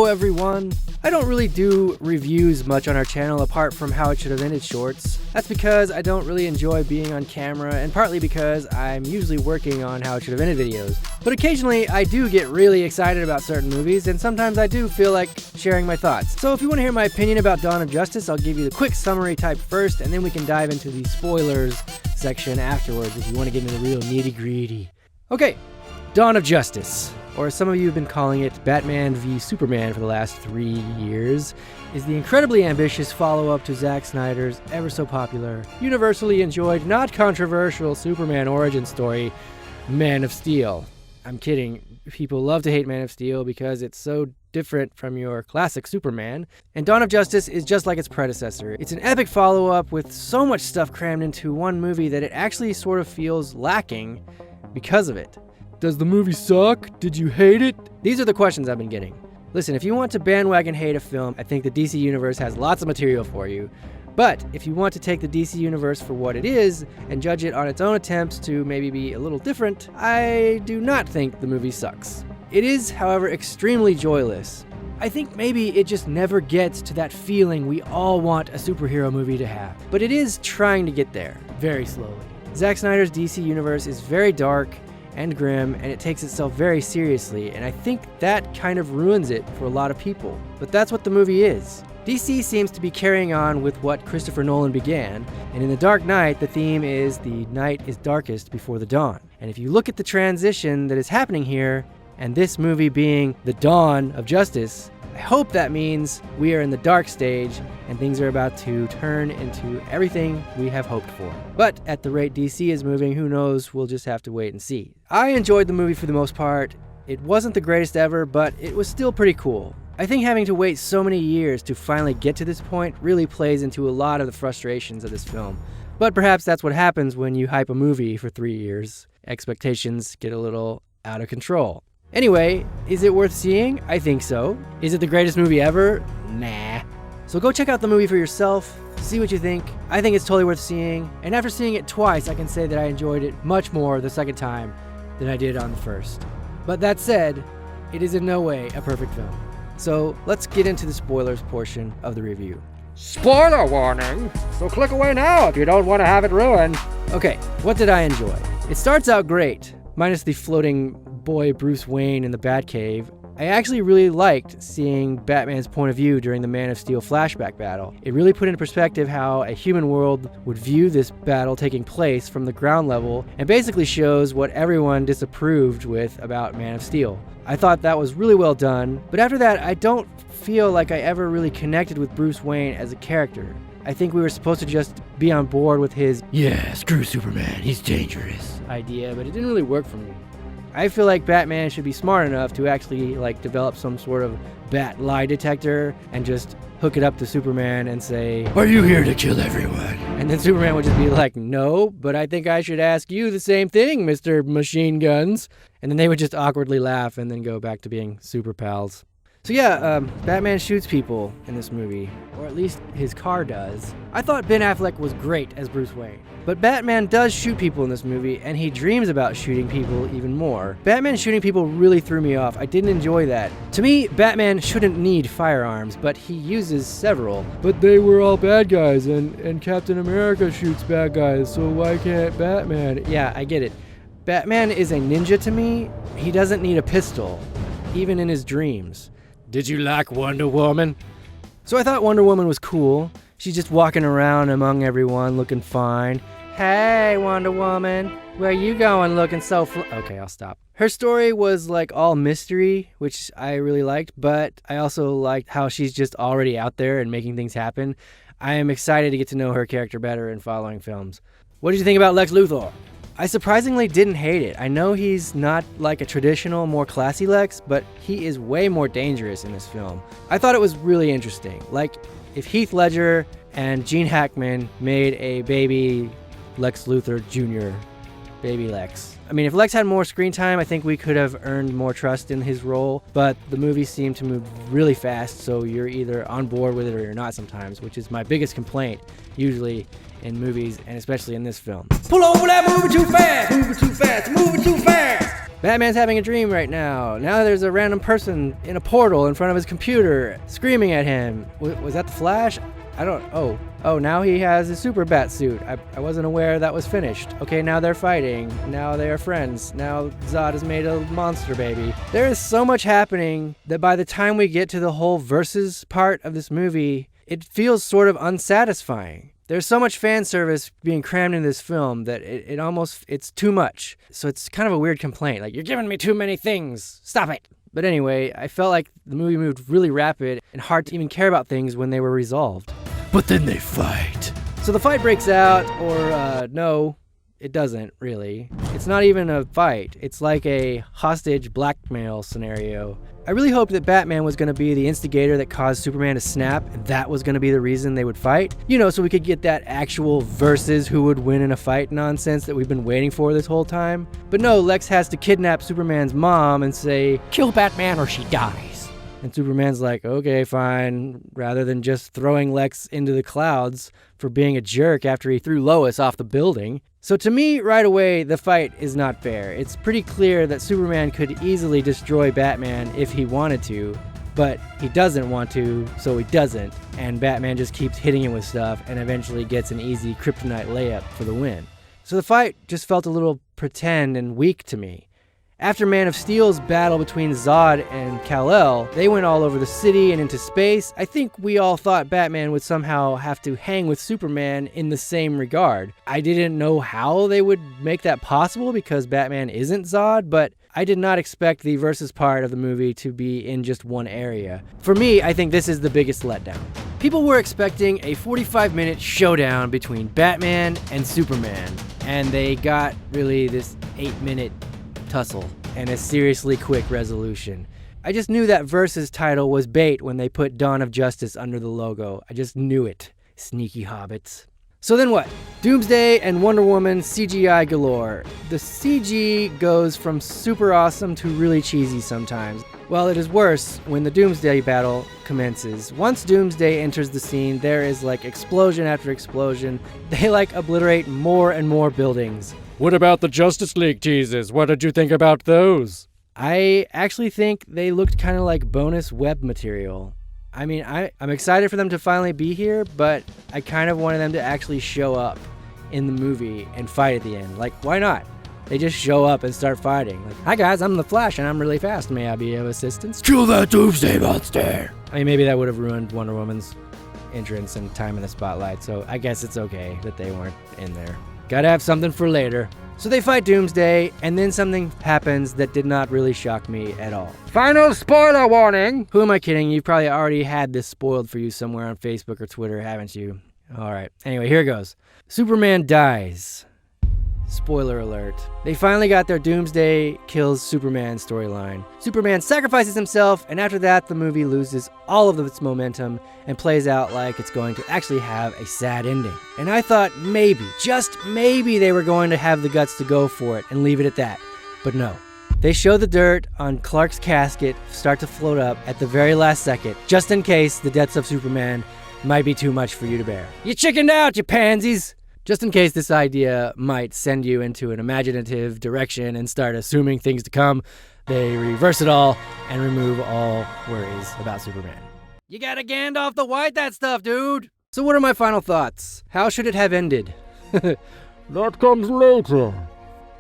everyone. I don't really do reviews much on our channel apart from How It Should Have Ended shorts. That's because I don't really enjoy being on camera, and partly because I'm usually working on How It Should Have Ended videos. But occasionally I do get really excited about certain movies, and sometimes I do feel like sharing my thoughts. So if you want to hear my opinion about Dawn of Justice, I'll give you the quick summary type first, and then we can dive into the spoilers section afterwards if you want to get into the real nitty-gritty. Okay, Dawn of Justice, or as some of you have been calling it, Batman v Superman for the last 3 years, is the incredibly ambitious follow-up to Zack Snyder's ever-so-popular, universally enjoyed, not controversial Superman origin story, Man of Steel. I'm kidding. People love to hate Man of Steel because it's so different from your classic Superman. And Dawn of Justice is just like its predecessor. It's an epic follow-up with so much stuff crammed into one movie that it actually sort of feels lacking because of it. Does the movie suck? Did you hate it? These are the questions I've been getting. Listen, if you want to bandwagon hate a film, I think the DC Universe has lots of material for you. But if you want to take the DC Universe for what it is and judge it on its own attempts to maybe be a little different, I do not think the movie sucks. It is, however, extremely joyless. I think maybe it just never gets to that feeling we all want a superhero movie to have. But it is trying to get there, very slowly. Zack Snyder's DC Universe is very dark and grim, and it takes itself very seriously, and I think that kind of ruins it for a lot of people. But that's what the movie is. DC seems to be carrying on with what Christopher Nolan began, and in The Dark Knight, the theme is the night is darkest before the dawn. And if you look at the transition that is happening here, and this movie being the dawn of justice, I hope that means we are in the dark stage and things are about to turn into everything we have hoped for. But at the rate DC is moving, who knows, we'll just have to wait and see. I enjoyed the movie for the most part. It wasn't the greatest ever, but it was still pretty cool. I think having to wait so many years to finally get to this point really plays into a lot of the frustrations of this film. But perhaps that's what happens when you hype a movie for 3 years. Expectations get a little out of control. Anyway, is it worth seeing? I think so. Is it the greatest movie ever? Nah. So go check out the movie for yourself, see what you think. I think it's totally worth seeing, and after seeing it twice, I can say that I enjoyed it much more the second time than I did on the first. But that said, it is in no way a perfect film. So let's get into the spoilers portion of the review. Spoiler warning! So click away now if you don't want to have it ruined. Okay, what did I enjoy? It starts out great, minus the floating boy Bruce Wayne in the Batcave. I actually really liked seeing Batman's point of view during the Man of Steel flashback battle. It really put into perspective how a human world would view this battle taking place from the ground level, and basically shows what everyone disapproved with about Man of Steel. I thought that was really well done, but after that I don't feel like I ever really connected with Bruce Wayne as a character. I think we were supposed to just be on board with his, yeah, screw Superman, he's dangerous idea, but it didn't really work for me. I feel like Batman should be smart enough to actually develop some sort of bat lie detector and just hook it up to Superman and say, "Are you here to kill everyone?" And then Superman would just be like, "No, but I think I should ask you the same thing, Mr. Machine Guns." And then they would just awkwardly laugh and then go back to being super pals. So yeah, Batman shoots people in this movie, or at least his car does. I thought Ben Affleck was great as Bruce Wayne, but Batman does shoot people in this movie, and he dreams about shooting people even more. Batman shooting people really threw me off. I didn't enjoy that. To me, Batman shouldn't need firearms, but he uses several. But they were all bad guys, and Captain America shoots bad guys, so why can't Batman? Yeah, I get it. Batman is a ninja to me. He doesn't need a pistol, even in his dreams. Did you like Wonder Woman? So I thought Wonder Woman was cool. She's just walking around among everyone looking fine. Hey, Wonder Woman, where you going looking so Okay, I'll stop. Her story was all mystery, which I really liked, but I also liked how she's just already out there and making things happen. I am excited to get to know her character better in following films. What did you think about Lex Luthor? I surprisingly didn't hate it. I know he's not like a traditional, more classy Lex, but he is way more dangerous in this film. I thought it was really interesting. If Heath Ledger and Gene Hackman made a baby Lex Luthor Jr., baby Lex. I mean, if Lex had more screen time, I think we could have earned more trust in his role, but the movie seemed to move really fast, so you're either on board with it or you're not sometimes, which is my biggest complaint, usually in movies, and especially in this film. Pull over that, moving too fast, moving too fast, moving too fast! Batman's having a dream right now. Now there's a random person in a portal in front of his computer screaming at him. Was that the Flash? Oh, now he has his super bat suit. I wasn't aware that was finished. Okay, now they're fighting. Now they are friends. Now Zod has made a monster baby. There is so much happening that by the time we get to the whole versus part of this movie, it feels sort of unsatisfying. There's so much fan service being crammed into this film that it's too much. So it's kind of a weird complaint. Like, you're giving me too many things. Stop it. But anyway, I felt like the movie moved really rapid and hard to even care about things when they were resolved. But then they fight. So the fight breaks out, or no, it doesn't really. It's not even a fight. It's like a hostage blackmail scenario. I really hoped that Batman was going to be the instigator that caused Superman to snap, and that was going to be the reason they would fight. So we could get that actual versus who would win in a fight nonsense that we've been waiting for this whole time. But no, Lex has to kidnap Superman's mom and say, "Kill Batman or she dies." And Superman's like, okay, fine, rather than just throwing Lex into the clouds for being a jerk after he threw Lois off the building. So to me, right away, the fight is not fair. It's pretty clear that Superman could easily destroy Batman if he wanted to, but he doesn't want to, so he doesn't. And Batman just keeps hitting him with stuff and eventually gets an easy kryptonite layup for the win. So the fight just felt a little pretend and weak to me. After Man of Steel's battle between Zod and Kal-El, they went all over the city and into space. I think we all thought Batman would somehow have to hang with Superman in the same regard. I didn't know how they would make that possible because Batman isn't Zod, but I did not expect the versus part of the movie to be in just one area. For me, I think this is the biggest letdown. People were expecting a 45-minute showdown between Batman and Superman, and they got really this 8-minute tussle and a seriously quick resolution. I just knew that Versus title was bait when they put Dawn of Justice under the logo. I just knew it. Sneaky hobbits. So then what? Doomsday and Wonder Woman CGI galore. The CG goes from super awesome to really cheesy sometimes. Well, it is worse when the Doomsday battle commences. Once Doomsday enters the scene, there is like explosion after explosion. They like obliterate more and more buildings. What about the Justice League teases? What did you think about those? I actually think they looked kind of like bonus web material. I mean, I'm excited for them to finally be here, but I kind of wanted them to actually show up in the movie and fight at the end. Like, why not? They just show up and start fighting. Like, hi guys, I'm the Flash and I'm really fast. May I be of assistance? Kill that Doomsday monster! I mean, maybe that would have ruined Wonder Woman's entrance and time in the spotlight, so I guess it's okay that they weren't in there. Gotta have something for later. So they fight Doomsday, and then something happens that did not really shock me at all. Final spoiler warning! Who am I kidding? You've probably already had this spoiled for you somewhere on Facebook or Twitter, haven't you? Alright, anyway, here goes. Superman dies. Spoiler alert. They finally got their Doomsday kills Superman storyline. Superman sacrifices himself, and after that, the movie loses all of its momentum and plays out like it's going to actually have a sad ending. And I thought maybe, just maybe, they were going to have the guts to go for it and leave it at that. But no. They show the dirt on Clark's casket start to float up at the very last second, just in case the deaths of Superman might be too much for you to bear. You chickened out, you pansies! Just in case this idea might send you into an imaginative direction and start assuming things to come, they reverse it all and remove all worries about Superman. You gotta Gandalf the White that stuff, dude! So what are my final thoughts? How should it have ended? That comes later.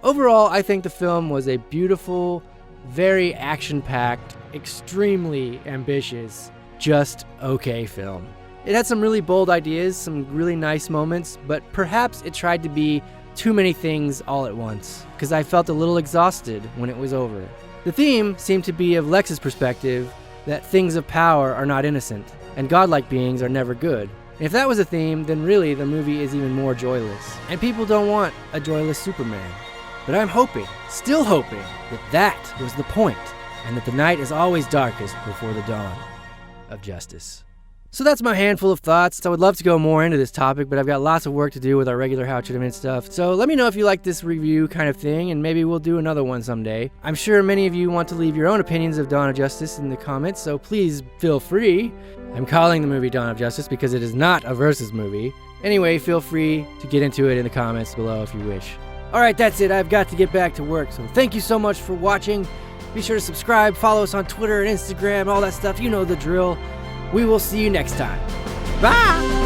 Overall, I think the film was a beautiful, very action-packed, extremely ambitious, just okay film. It had some really bold ideas, some really nice moments, but perhaps it tried to be too many things all at once, because I felt a little exhausted when it was over. The theme seemed to be of Lex's perspective, that things of power are not innocent, and godlike beings are never good. And if that was a theme, then really the movie is even more joyless. And people don't want a joyless Superman. But I'm hoping, still hoping, that that was the point, and that the night is always darkest before the dawn of justice. So that's my handful of thoughts. I would love to go more into this topic, but I've got lots of work to do with our regular How It Should Have Been stuff. So let me know if you like this review kind of thing, and maybe we'll do another one someday. I'm sure many of you want to leave your own opinions of Dawn of Justice in the comments, so please feel free. I'm calling the movie Dawn of Justice because it is not a versus movie. Anyway, feel free to get into it in the comments below if you wish. Alright, that's it. I've got to get back to work. So thank you so much for watching. Be sure to subscribe, follow us on Twitter and Instagram, all that stuff. You know the drill. We will see you next time. Bye!